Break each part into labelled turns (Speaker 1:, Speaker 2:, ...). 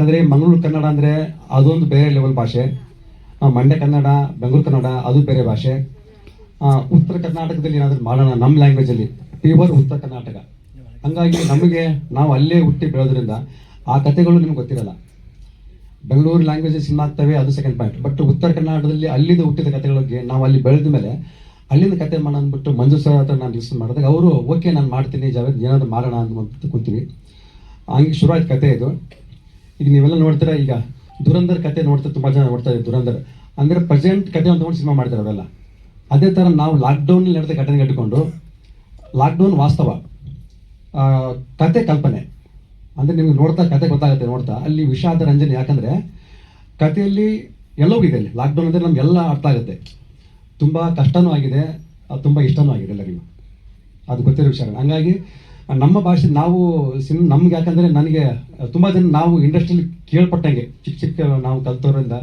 Speaker 1: ಯಾಕಂದರೆ ಮಂಗಳೂರು ಕನ್ನಡ ಅಂದರೆ ಅದೊಂದು ಬೇರೆ ಲೆವೆಲ್ ಭಾಷೆ, ಮಂಡ್ಯ ಕನ್ನಡ, ಬೆಂಗಳೂರು ಕನ್ನಡ ಅದು ಬೇರೆ ಭಾಷೆ. ಉತ್ತರ ಕರ್ನಾಟಕದಲ್ಲಿ ಏನಾದರೂ ಮಾಡೋಣ ನಮ್ಮ ಲ್ಯಾಂಗ್ವೇಜಲ್ಲಿ, ಪ್ಯೂರ್ ಉತ್ತರ ಕರ್ನಾಟಕ. ಹಂಗಾಗಿ ನಮಗೆ ನಾವು ಅಲ್ಲೇ ಹುಟ್ಟಿ ಬೆಳೆದ್ರಿಂದ ಆ ಕಥೆಗಳು ನಿಮ್ಗೆ ಗೊತ್ತಿರಲ್ಲ. ಬೆಂಗಳೂರು ಲ್ಯಾಂಗ್ವೇಜ್ ಸಿನಿಮಾ ಆಗ್ತವೆ, ಅದು ಸೆಕೆಂಡ್ ಪಾಯಿಂಟ್. ಬಟ್ ಉತ್ತರ ಕನ್ನಡದಲ್ಲಿ ಅಲ್ಲಿಂದ ಹುಟ್ಟಿದ ಕಥೆಗಳಿಗೆ ನಾವು ಅಲ್ಲಿ ಬೆಳೆದ ಮೇಲೆ ಅಲ್ಲಿಂದ ಕತೆ ಮಾಡೋಣ ಅಂದ್ಬಿಟ್ಟು ಮಂಜು ಸರ್ ಹತ್ರ ನಾನು ಲಿಸ್ಟ್ ಮಾಡಿದಾಗ ಅವರು ಓಕೆ ನಾನು ಮಾಡ್ತೀನಿ ಜಾವೇದ್, ಏನಾದರೂ ಮಾಡೋಣ ಅಂತ ಕೂತೀವಿ. ಹಂಗೆ ಶುರುವಾಯ್ತು ಕತೆ ಇದು. ಈಗ ನೀವೆಲ್ಲ ನೋಡ್ತೀರಾ, ಈಗ ದುರಂಧರ್ ಕತೆ ನೋಡ್ತಾರೆ, ತುಂಬ ಜನ ನೋಡ್ತಾ ಇದ್ದಾರೆ. ದುರಂಧರ್ ಅಂದರೆ ಪ್ರೆಸೆಂಟ್ ಕತೆ ಅಂತ ನೋಡಿ ಸಿನಿಮಾ ಮಾಡ್ತಾರೆ ಅವರೆಲ್ಲ. ಅದೇ ಥರ ನಾವು ಲಾಕ್ಡೌನಲ್ಲಿ ನಡೆದ ಘಟನೆ ಇಟ್ಕೊಂಡು, ಲಾಕ್ಡೌನ್ ವಾಸ್ತವ, ಕತೆ ಕಲ್ಪನೆ ಅಂದರೆ ನಿಮ್ಗೆ ನೋಡ್ತಾ ಕತೆ ಗೊತ್ತಾಗುತ್ತೆ. ನೋಡ್ತಾ ಅಲ್ಲಿ ವಿಷಾದ ರಂಜನೆ, ಯಾಕಂದರೆ ಕಥೆಯಲ್ಲಿ ಎಲ್ಲವೂ ಇದೆ. ಅಲ್ಲಿ ಲಾಕ್ಡೌನ್ ಅಂದರೆ ನಮಗೆಲ್ಲ ಅರ್ಥ ಆಗುತ್ತೆ. ತುಂಬ ಕಷ್ಟನೂ ಆಗಿದೆ, ತುಂಬ ಇಷ್ಟನೂ ಆಗಿದೆ ಎಲ್ಲರಿಗೂ, ಅದು ಗೊತ್ತಿರೋ ವಿಷಯ. ಹಂಗಾಗಿ ನಮ್ಮ ಭಾಷೆ ನಾವು ನಮ್ಗೆ, ಯಾಕಂದರೆ ನನಗೆ ತುಂಬ ಜನ ನಾವು ಇಂಡಸ್ಟ್ರಿಯಲ್ಲಿ ಕೇಳ್ಪಟ್ಟಂಗೆ ಚಿಕ್ಕ ಚಿಕ್ಕ ನಾವು ಕಲ್ತೋರಿಂದ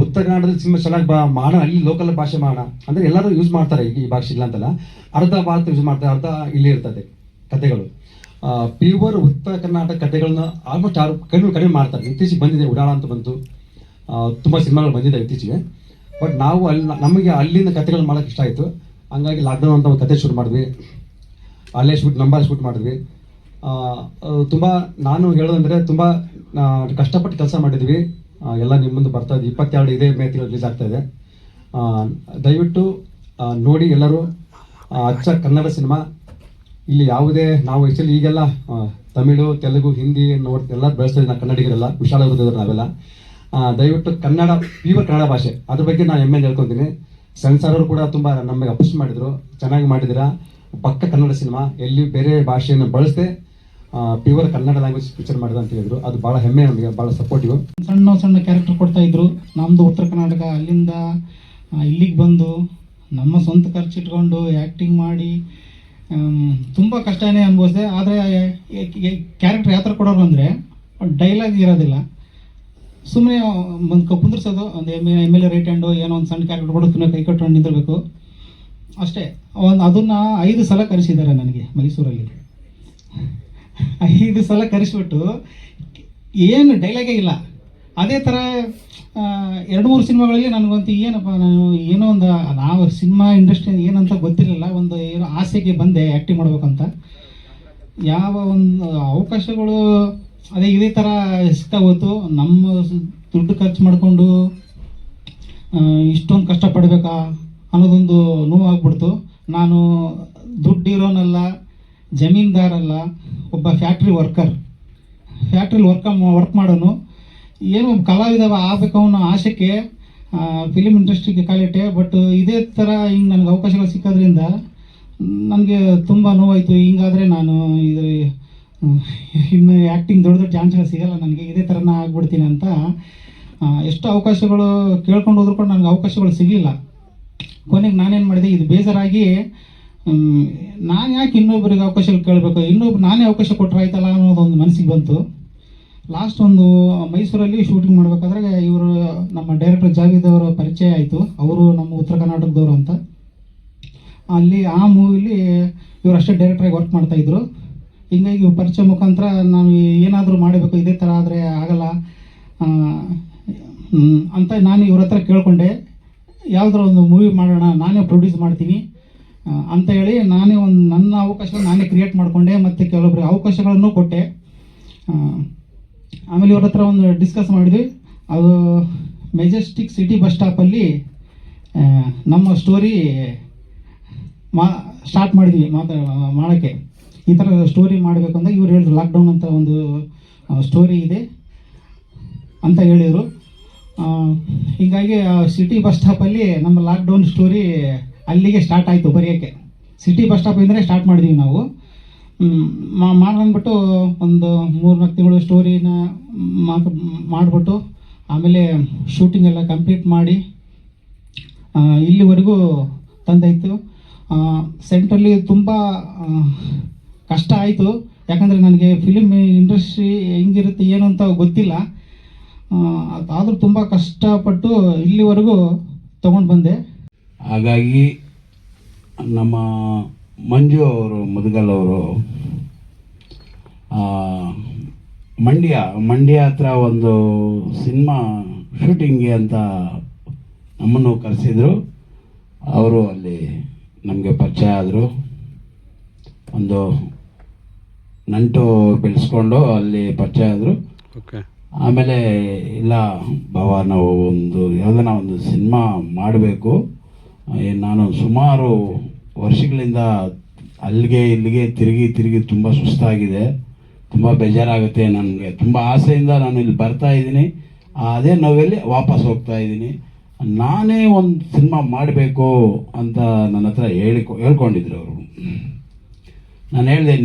Speaker 1: ಉತ್ತರ ಕನ್ನಡದಲ್ಲಿ ಸಿನಿಮಾ ಚೆನ್ನಾಗಿ ಮಾಡೋಣ, ಅಲ್ಲಿ ಲೋಕಲ್ ಭಾಷೆ ಮಾಡೋಣ ಅಂದರೆ ಎಲ್ಲರೂ ಯೂಸ್ ಮಾಡ್ತಾರೆ. ಈ ಭಾಷೆ ಇಲ್ಲ ಅಂತಲ್ಲ, ಅರ್ಧ ಭಾರತ ಯೂಸ್ ಮಾಡ್ತಾರೆ, ಅರ್ಧ ಇಲ್ಲಿ ಇರ್ತದೆ ಕತೆಗಳು. ಪ್ಯೂರ್ ಉತ್ತರ ಕರ್ನಾಟಕ ಕತೆಗಳನ್ನ ಆಲ್ಮೋಸ್ಟ್ ಯಾರು ಕಡಿಮೆ ಮಾಡ್ತಾರೆ. ಇತ್ತೀಚೆಗೆ ಬಂದಿದೆ ಉಡಾಳ ಅಂತ ಬಂತು, ತುಂಬ ಸಿನಿಮಾಗಳು ಬಂದಿದೆ ಇತ್ತೀಚೆಗೆ. ಬಟ್ ನಾವು ನಮಗೆ ಅಲ್ಲಿಂದ ಕತೆಗಳು ಮಾಡೋಕ್ಕೆ ಇಷ್ಟ ಆಯಿತು. ಹಂಗಾಗಿ ಲಾಕ್ಡೌನ್ ಅಂತ ಒಂದು ಕತೆ ಶೂಟ್ ಮಾಡಿದ್ವಿ, ಅಲ್ಲೇ ನಂಬರ್ ಶೂಟ್ ಮಾಡಿದ್ವಿ. ತುಂಬ ನಾನು ಹೇಳೋದಂದರೆ ತುಂಬ ಕಷ್ಟಪಟ್ಟು ಕೆಲಸ ಮಾಡಿದ್ವಿ. ಎಲ್ಲ ನಿಮ್ಮ ಮುಂದೆ ಬರ್ತಾ ಇದೆ. 22 ಇದೇ ಮೇ ತಿಂಗಳು ರಿಲೀಸ್ ಆಗ್ತಾ ಇದೆ. ದಯವಿಟ್ಟು ನೋಡಿ ಎಲ್ಲರೂ. ಅಚ್ಚ ಕನ್ನಡ ಸಿನಿಮಾ. ಇಲ್ಲಿ ಯಾವುದೇ ನಾವು ಆ್ಯಕ್ಚುಲಿ ಈಗೆಲ್ಲ ತಮಿಳು, ತೆಲುಗು, ಹಿಂದಿ ಎಲ್ಲ ಬೆಳೆಸ್ತಾ ನಾವು ಕನ್ನಡಿಗರೆಲ್ಲ ವಿಶಾಲ ಹೃದಯದವರು ನಾವೆಲ್ಲ. ದಯವಿಟ್ಟು ಕನ್ನಡ, ಪ್ಯೂರ್ ಕನ್ನಡ ಭಾಷೆ, ಅದ್ರ ಬಗ್ಗೆ ನಾನು ಹೆಮ್ಮೆ ಹೇಳ್ಕೊತೀನಿ. ಸೆನ್ಸಾರ್ ಅವರು ಕೂಡ ತುಂಬ ನಮಗೆ ಅಪ್ರೋಚ್ ಮಾಡಿದರು, ಚೆನ್ನಾಗಿ ಮಾಡಿದ್ದೀರಾ, ಪಕ್ಕ ಕನ್ನಡ ಸಿನಿಮಾ, ಎಲ್ಲಿ ಬೇರೆ ಭಾಷೆಯನ್ನು ಬಳಸದೆ ಪ್ಯೂರ್ ಕನ್ನಡ ಲ್ಯಾಂಗ್ವೇಜ್ ಪಿಕ್ಚರ್ ಮಾಡಿದ ಅಂತ ಹೇಳಿದ್ರು. ಅದು ಭಾಳ ಹೆಮ್ಮೆ, ನಮಗೆ ಭಾಳ ಸಪೋರ್ಟಿವ್.
Speaker 2: ಸಣ್ಣ ಸಣ್ಣ ಕ್ಯಾರೆಕ್ಟರ್ ಕೊಡ್ತಾ ಇದ್ರು. ನಮ್ಮದು ಉತ್ತರ ಕರ್ನಾಟಕ, ಅಲ್ಲಿಂದ ಇಲ್ಲಿಗೆ ಬಂದು ನಮ್ಮ ಸ್ವಂತ ಖರ್ಚಿಟ್ಕೊಂಡು ಆ್ಯಕ್ಟಿಂಗ್ ಮಾಡಿ ತುಂಬ ಕಷ್ಟನೇ ಅನುಭವಿಸಿದೆ. ಆದರೆ ಕ್ಯಾರೆಕ್ಟರ್ ಯಾವ ಥರ ಕೊಡೋರು ಅಂದರೆ ಡೈಲಾಗ್ ಇರೋದಿಲ್ಲ, ಸುಮ್ಮನೆ ಒಂದು ಕುಂದಿರ್ಸೋದು, ಒಂದು M L A right hand ಏನೋ ಒಂದು ಸಣ್ಣ ಕ್ಯಾರೆಕ್ಟರ್ ಕೊಡೋದು, ಸುಮ್ಮನೆ ಕೈ ಕಟ್ಕೊಂಡು ನಿಂದಿರಬೇಕು ಅಷ್ಟೇ. ಅದನ್ನು 5 ಸಲ ಕರೆಸಿದ್ದಾರೆ ನನಗೆ ಮೈಸೂರಲ್ಲಿ. 5 ಸಲ ಕರೆಸಿಬಿಟ್ಟು ಏನು ಡೈಲಾಗೇ ಇಲ್ಲ. ಅದೇ ಥರ 2-3 ಸಿನಿಮಾಗಳಲ್ಲಿ ನನಗಂತೂ ಏನಪ್ಪ, ನಾನು ಏನೋ ಒಂದು, ನಾವು ಸಿನಿಮಾ ಇಂಡಸ್ಟ್ರಿ ಏನಂತ ಗೊತ್ತಿರಲಿಲ್ಲ, ಒಂದು ಏನೋ ಆಸೆಗೆ ಬಂದೆ ಆ್ಯಕ್ಟಿಂಗ್ ಮಾಡ್ಬೇಕಂತ. ಯಾವ ಒಂದು ಅವಕಾಶಗಳು ಅದೇ ಇದೇ ಥರ ಸಿಗ್ತಾ ಹೋಯ್ತು. ನಮ್ಮ ದುಡ್ಡು ಖರ್ಚು ಮಾಡಿಕೊಂಡು ಇಷ್ಟೊಂದು ಕಷ್ಟಪಡಬೇಕಾ ಅನ್ನೋದೊಂದು ನೋವಾಗ್ಬಿಡ್ತು. ನಾನು ದುಡ್ಡಿರೋನಲ್ಲ, ಜಮೀನ್ದಾರಲ್ಲ, ಒಬ್ಬ ಫ್ಯಾಕ್ಟ್ರಿ ಫ್ಯಾಕ್ಟ್ರಿಲಿ ವರ್ಕ್ ಮಾಡೋನು. ಏನೋ ಒಬ್ಬ ಕಲಾವಿದ ಆಗಬೇಕು ಅನ್ನೋ ಆಸೆಗೆ ಫಿಲಿಮ್ ಇಂಡಸ್ಟ್ರಿಗೆ ಕಾಲಿಟ್ಟೆ. ಬಟ್ ಇದೇ ಥರ ಹಿಂಗೆ ನನಗೆ ಅವಕಾಶಗಳು ಸಿಕ್ಕೋದ್ರಿಂದ ನನಗೆ ತುಂಬ ನೋವಾಯಿತು. ಹಿಂಗಾದರೆ ನಾನು ಇದು ಇನ್ನು ಆ್ಯಕ್ಟಿಂಗ್ ದೊಡ್ಡ ಚಾನ್ಸ್ಗಳು ಸಿಗಲ್ಲ ನನಗೆ, ಇದೇ ಥರನ ಆಗ್ಬಿಡ್ತೀನಿ ಅಂತ ಎಷ್ಟು ಅವಕಾಶಗಳು ಕೇಳ್ಕೊಂಡು ಹೋದ್ರೂ ಕೂಡ ನನಗೆ ಅವಕಾಶಗಳು ಸಿಗಲಿಲ್ಲ. ಕೊನೆಗೆ ನಾನೇನು ಮಾಡಿದೆ, ಇದು ಬೇಜಾರಾಗಿ ನಾನು ಯಾಕೆ ಇನ್ನೊಬ್ಬರಿಗೆ ಅವಕಾಶಗಳು ಕೇಳಬೇಕು, ನಾನೇ ಅವಕಾಶ ಕೊಟ್ಟರೆ ಆಯ್ತಲ್ಲ ಅನ್ನೋದೊಂದು ಮನಸ್ಸಿಗೆ ಬಂತು. ಲಾಸ್ಟ್ ಒಂದು ಮೈಸೂರಲ್ಲಿ ಶೂಟಿಂಗ್ ಮಾಡಬೇಕಾದ್ರೆ ಇವರು ನಮ್ಮ ಡೈರೆಕ್ಟರ್ ಜಾವೇದ್ ಅವರ ಪರಿಚಯ ಆಯಿತು. ಅವರು ನಮ್ಮ ಉತ್ತರ ಕರ್ನಾಟಕದವರು ಅಂತ. ಅಲ್ಲಿ ಆ ಮೂವಿಲಿ ಇವರು ಅಷ್ಟೇ ಡೈರೆಕ್ಟ್ರಾಗಿ ವರ್ಕ್ ಮಾಡ್ತಾಯಿದ್ರು. ಹಿಂಗಾಗಿ ಪರಿಚಯ ಮುಖಾಂತರ ನಾನು ಏನಾದರೂ ಮಾಡಬೇಕು, ಇದೇ ಥರ ಆದರೆ ಆಗಲ್ಲ ಅಂತ ನಾನು ಇವ್ರ ಹತ್ರ ಕೇಳಿಕೊಂಡೆ. ಯಾವುದರ ಒಂದು ಮೂವಿ ಮಾಡೋಣ, ನಾನೇ ಪ್ರೊಡ್ಯೂಸ್ ಮಾಡ್ತೀನಿ ಅಂತ ಹೇಳಿ ನಾನೇ ಒಂದು ನನ್ನ ಅವಕಾಶಗಳು ನಾನೇ ಕ್ರಿಯೇಟ್ ಮಾಡಿಕೊಂಡೆ. ಮತ್ತು ಕೆಲವೊಬ್ಬರಿಗೆ ಅವಕಾಶಗಳನ್ನು ಕೊಟ್ಟೆ. ಆಮೇಲೆ ಇವ್ರ ಹತ್ರ ಒಂದು ಡಿಸ್ಕಸ್ ಮಾಡಿದ್ವಿ. ಅದು ಮೆಜೆಸ್ಟಿಕ್ ಸಿಟಿ ಬಸ್ ಸ್ಟಾಪಲ್ಲಿ ನಮ್ಮ ಸ್ಟೋರಿ ಸ್ಟಾರ್ಟ್ ಮಾಡಿದ್ವಿ ಮಾಡೋಕ್ಕೆ. ಈ ಥರ ಸ್ಟೋರಿ ಮಾಡಬೇಕು ಅಂತ ಇವ್ರು ಹೇಳಿದ್ರು. ಲಾಕ್ಡೌನ್ ಅಂತ ಒಂದು ಸ್ಟೋರಿ ಇದೆ ಅಂತ ಹೇಳಿದರು. ಹೀಗಾಗಿ ಸಿಟಿ ಬಸ್ ಸ್ಟಾಪಲ್ಲಿ ನಮ್ಮ ಲಾಕ್ಡೌನ್ ಸ್ಟೋರಿ ಅಲ್ಲಿಗೆ ಸ್ಟಾರ್ಟ್ ಆಯಿತು ಬರೆಯೋಕ್ಕೆ. ಸಿಟಿ ಬಸ್ ಸ್ಟಾಪಿಂದಲೇ ಸ್ಟಾರ್ಟ್ ಮಾಡಿದ್ವಿ ನಾವು. ಮಾಡ್ಬಿಟ್ಟು ಒಂದು 3-4 ತಿಂಗಳು ಸ್ಟೋರಿನ ಮಾಡಿಬಿಟ್ಟು ಆಮೇಲೆ ಶೂಟಿಂಗ್ ಎಲ್ಲ ಕಂಪ್ಲೀಟ್ ಮಾಡಿ ಇಲ್ಲಿವರೆಗೂ ತಂದಾಯಿತು. ಸೆಂಟ್ರಲ್ಲಿ ತುಂಬ ಕಷ್ಟ ಆಯಿತು, ಯಾಕಂದರೆ ನನಗೆ ಫಿಲಿಮ್ ಇಂಡಸ್ಟ್ರಿ ಹೆಂಗಿರುತ್ತೆ ಏನು ಅಂತ ಗೊತ್ತಿಲ್ಲ. ಆದರೂ ತುಂಬ ಕಷ್ಟಪಟ್ಟು ಇಲ್ಲಿವರೆಗೂ ತೊಗೊಂಡು ಬಂದೆ.
Speaker 3: ಹಾಗಾಗಿ ನಮ್ಮ ಮಂಜು ಅವರು, ಮುದಗಲ್ ಅವರು ಮಂಡ್ಯ ಹತ್ರ ಒಂದು ಸಿನಿಮಾ ಶೂಟಿಂಗ್ಗೆ ಅಂತ ನಮ್ಮನ್ನು ಕರೆಸಿದ್ರು. ಅವರು ಅಲ್ಲಿ ನಮಗೆ ಪರಿಚಯ ಆದರು. ಒಂದು ನಂಟು ಬೆಳೆಸ್ಕೊಂಡು ಅಲ್ಲಿ ಪರಿಚಯ ಆದರು. ಆಮೇಲೆ ಇಲ್ಲ ಬಾವ, ನಾವು ಯಾವುದನ್ನ ಒಂದು ಸಿನಿಮಾ ಮಾಡಬೇಕು. ನಾನು ಸುಮಾರು ವರ್ಷಗಳಿಂದ ಅಲ್ಲಿಗೆ ಇಲ್ಲಿಗೆ ತಿರುಗಿ ತುಂಬ ಸುಸ್ತಾಗಿದೆ, ತುಂಬ ಬೇಜಾರಾಗುತ್ತೆ. ನನಗೆ ತುಂಬ ಆಸೆಯಿಂದ ನಾನು ಇಲ್ಲಿ ಬರ್ತಾ ಇದ್ದೀನಿ. ಅದೇ ನೋವಲ್ಲಿ ವಾಪಸ್ ಹೋಗ್ತಾ ಇದ್ದೀನಿ. ನಾನೇ ಒಂದು ಸಿನಿಮಾ ಮಾಡಬೇಕು ಅಂತ ನನ್ನ ಹತ್ರ ಹೇಳ್ಕೊಂಡಿದ್ರು ಅವರು. ನಾನು ಹೇಳಿದೆ,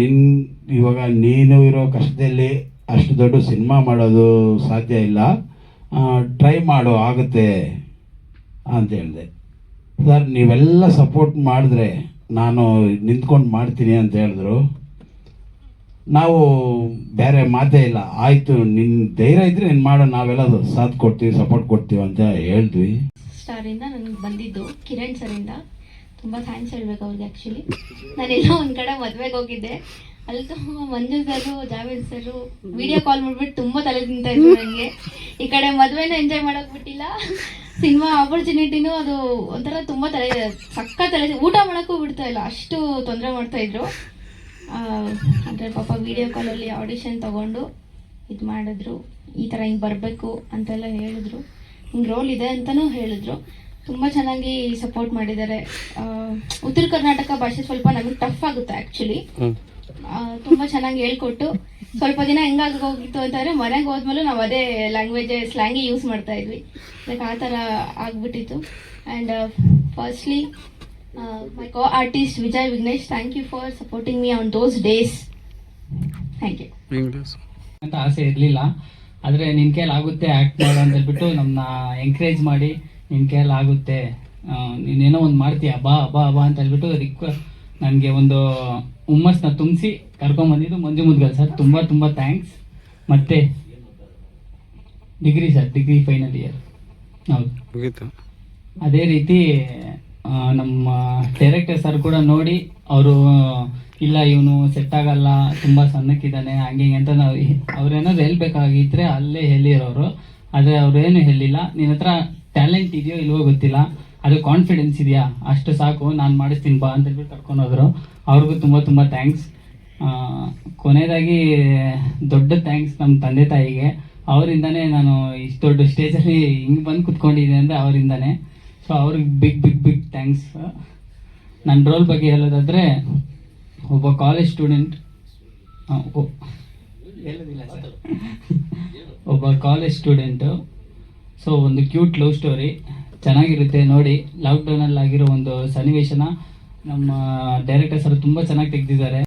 Speaker 3: ಇವಾಗ ನೀನು ಇರೋ ಕಷ್ಟದಲ್ಲಿ ಅಷ್ಟು ದೊಡ್ಡ ಸಿನಿಮಾ ಮಾಡೋದು ಸಾಧ್ಯ ಇಲ್ಲ, ಟ್ರೈ ಮಾಡು, ಆಗುತ್ತೆ ಅಂತ ಹೇಳಿದೆ. ಸರ್, ನೀವೆಲ್ಲ ಸಪೋರ್ಟ್ ಮಾಡಿದ್ರೆ ನಾನು ನಿಂತ್ಕೊಂಡು ಮಾಡ್ತೀನಿ ಅಂತ ಹೇಳಿದ್ರು. ನಾವು ಬೇರೆ ಮಾತೇ ಇಲ್ಲ, ಆಯಿತು ನಿನ್ನ ಧೈರ್ಯ ಇದ್ದರೆ ನೀನು ಮಾಡೋ, ನಾವೆಲ್ಲ ಸಾಥ್ ಕೊಡ್ತೀವಿ, ಸಪೋರ್ಟ್ ಕೊಡ್ತೀವಿ ಅಂತ ಹೇಳಿದ್ವಿ.
Speaker 4: ಸ್ಟಾರಿಂದ ನನಗೆ ಬಂದಿದ್ದು ಕಿರಣ್ ಸರಿಂದ ತುಂಬ ಥ್ಯಾಂಕ್ಸ್ ಹೇಳ್ಬೇಕು ಅವ್ರಿಗೆ. ಆ್ಯಕ್ಚುಲಿ ನಾನೆಲ್ಲೋ ಒಂದು ಕಡೆ ಮದುವೆಗೆ ಹೋಗಿದ್ದೆ, ಅಲ್ಲಿ ತುಂಬ ಮಂಜು ಸರು, ಜಾವೇದ್ ಸರು ವಿಡಿಯೋ ಕಾಲ್ ಮಾಡಿಬಿಟ್ಟು ತುಂಬ ತಲೆ ತಿಂತಾ ಇದ್ರು ನನಗೆ. ಈ ಕಡೆ ಮದುವೆನೂ ಎಂಜಾಯ್ ಮಾಡೋಕೆ ಬಿಟ್ಟಿಲ್ಲ, ಸಿನಿಮಾ ಆಪರ್ಚುನಿಟಿನೂ ಅದು ಒಂಥರ ತುಂಬ ತಲೆ ಊಟ ಮಾಡೋಕ್ಕೂ ಬಿಡ್ತಾ ಇಲ್ಲ, ಅಷ್ಟು ತೊಂದರೆ ಮಾಡ್ತಾಯಿದ್ರು. ಅಂದರೆ ಪಾಪ ವಿಡಿಯೋ ಕಾಲಲ್ಲಿ ಆಡಿಷನ್ ತೊಗೊಂಡು ಇದು ಮಾಡಿದ್ರು, ಈ ಥರ ಹಿಂಗೆ ಬರಬೇಕು ಅಂತೆಲ್ಲ ಹೇಳಿದ್ರು, ಹಿಂಗೆ ರೋಲ್ ಇದೆ ಅಂತಲೂ ಹೇಳಿದ್ರು. ತುಂಬ ಚೆನ್ನಾಗಿ ಸಪೋರ್ಟ್ ಮಾಡಿದ್ದಾರೆ. ಉತ್ತರ ಕರ್ನಾಟಕ ಭಾಷೆ ಸ್ವಲ್ಪ ನಮಗೆ ಟಫ್ ಆಗುತ್ತೆ ಆ್ಯಕ್ಚುಲಿ. ತುಂಬ ಚೆನ್ನಾಗಿ ಹೇಳ್ಕೊಟ್ಟು ಸ್ವಲ್ಪ ದಿನ ಹೆಂಗಾಗಿ ಹೋಗಿತ್ತು ಅಂತಂದರೆ ಮನೆಗೆ ಹೋದ್ಮೇಲೆ ನಾವು ಅದೇ ಲ್ಯಾಂಗ್ವೇಜ್ ಸ್ಲ್ಯಾಂಗಿ ಯೂಸ್ ಮಾಡ್ತಾ ಇದ್ವಿ. ಲೈಕ್ ಆ ಥರ ಆಗ್ಬಿಟ್ಟಿತ್ತು. And firstly my co artist Vijay Vignesh, thank you for supporting me on those days. Thank you
Speaker 5: ಅಂತ ಆಸೆ ಇರಲಿಲ್ಲ, ಆದರೆ ನಿನ್ನ ಕೈಯಲ್ಲಿ ಆಗುತ್ತೆ ಆ್ಯಕ್ಟ್ ಮಾಡು ಅಂತ ಹೇಳ್ಬಿಟ್ಟು ನಮ್ಮನ್ನ ಎಂಕರೇಜ್ ಮಾಡಿ, ನಿನ್ನ ಕೈಯಲ್ಲಿ ಆಗುತ್ತೆ, ನೀನೇನೋ ಒಂದು ಮಾಡ್ತೀಯ, ಬಾ ಬಾ ಬಾ ಅಂತ ಹೇಳ್ಬಿಟ್ಟು ನನಗೆ ಒಂದು ಹುಮ್ಮಸ್ನ ತುಂಬಿಸಿ ಕರ್ಕೊಂಬಂದಿದ್ದು ಮಂಜು ಮುದ್ಗಲ್ ಸರ್. ತುಂಬ ತುಂಬ ಥ್ಯಾಂಕ್ಸ್. ಮತ್ತು ಡಿಗ್ರಿ ಫೈನಲ್ ಇಯರ್. ಹೌದು, ಅದೇ ರೀತಿ ನಮ್ಮ ಡೈರೆಕ್ಟರ್ ಸರ್ ಕೂಡ ನೋಡಿ ಅವರು ಇಲ್ಲ ಇವನು ಸೆಟ್ ಆಗಲ್ಲ, ತುಂಬ ಸಣ್ಣಕ್ಕಿದ್ದಾನೆ, ಹಂಗೆ ಅಂತ ನಾವು ಅವ್ರೇನಾದ್ರು ಹೇಳ್ಬೇಕಾಗಿದ್ರೆ ಅಲ್ಲೇ ಹೇಳಿರೋರು. ಆದರೆ ಅವ್ರೇನು ಹೇಳಿಲ್ಲ, ನಿನ್ನ ಹತ್ರ ಟ್ಯಾಲೆಂಟ್ ಇದೆಯೋ ಇಲ್ವೋ ಗೊತ್ತಿಲ್ಲ, ಅದು ಕಾನ್ಫಿಡೆನ್ಸ್ ಇದೆಯಾ, ಅಷ್ಟು ಸಾಕು, ನಾನು ಮಾಡಿಸ್ತೀನಿ ಬಾ ಅಂತ ಹೇಳ್ಬಿಟ್ಟು ಕರ್ಕೊಂಡು ಹೋದರು. ಅವ್ರಿಗೂ ತುಂಬ ತುಂಬ ಥ್ಯಾಂಕ್ಸ್. ಕೊನೆಯದಾಗಿ ದೊಡ್ಡ ಥ್ಯಾಂಕ್ಸ್ ನಮ್ಮ ತಂದೆ ತಾಯಿಗೆ. ಅವರಿಂದನೇ ನಾನು ಇಷ್ಟು ದೊಡ್ಡ ಸ್ಟೇಜಲ್ಲಿ ಹಿಂಗೆ ಬಂದು ಕುತ್ಕೊಂಡಿದ್ದೀನಿ ಅಂದರೆ ಅವರಿಂದನೇ. ಸೊ ಅವ್ರಿಗೆ ಬಿಗ್ ಥ್ಯಾಂಕ್ಸ್. ನನ್ನ ರೋಲ್ ಬಗ್ಗೆ ಹೇಳೋದಾದರೆ, ಒಬ್ಬ ಕಾಲೇಜ್ ಸ್ಟೂಡೆಂಟ್, ಒಬ್ಬ ಕಾಲೇಜ್ ಸ್ಟೂಡೆಂಟು. ಸೊ ಒಂದು ಕ್ಯೂಟ್ ಲವ್ ಸ್ಟೋರಿ ಚೆನ್ನಾಗಿರುತ್ತೆ ನೋಡಿ. ಲಾಕ್ಡೌನಲ್ಲಿ ಆಗಿರೋ ಒಂದು ಸನ್ನಿವೇಶನ ನಮ್ಮ ಡೈರೆಕ್ಟರ್ ಸರ್ ತುಂಬ ಚೆನ್ನಾಗಿ ತೆಗೆದಿದ್ದಾರೆ.